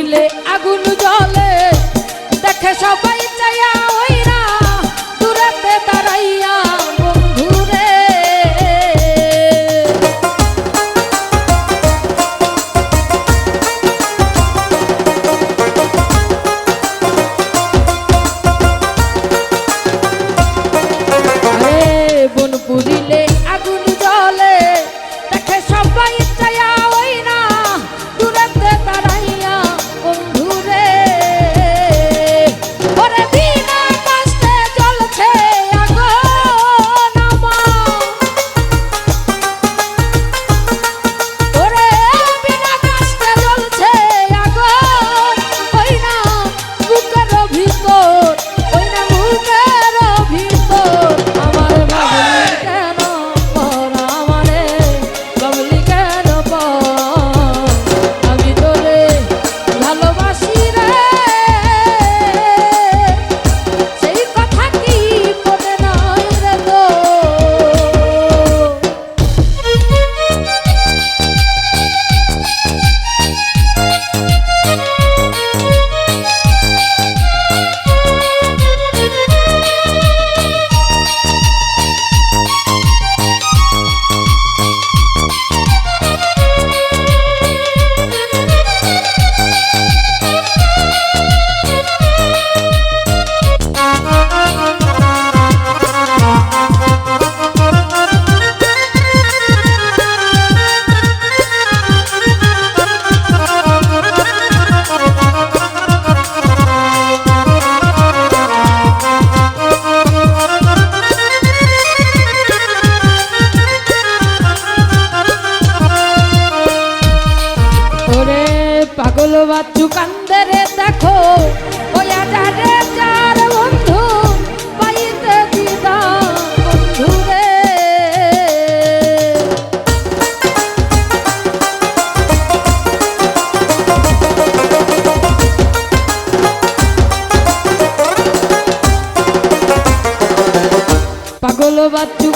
পুরিলে আগুন জ্বলে দেখে সবাই চাইয়া ওইরা দূরেতে দাঁড়াইয়া বন্ধুরে বন পুরিলে আগুন জ্বলে দেখে সবাই চাইয়া ওইরা দূরেতে দাঁড়াইয়া বন্ধুরে ওরে বিনা কষ্টে জ্বলছে আগুন আমার ওরে বিনা কষ্টে জ্বলছে আগুন ওই না বুকের ভিতর ওই না বুকের ভিতর আমার বাবলি কেন পর আমারে বাবলি কেন পর আমি তোরে ভালোবাসি রে সেই কথা কি মনে নাই রে তো ওরে পাগল বাচ্চু কান্দে রে দেখো ওয়া ডারে চার বন্ধু পাইতে দিদা বন্ধু রে পাগল বাচ্চু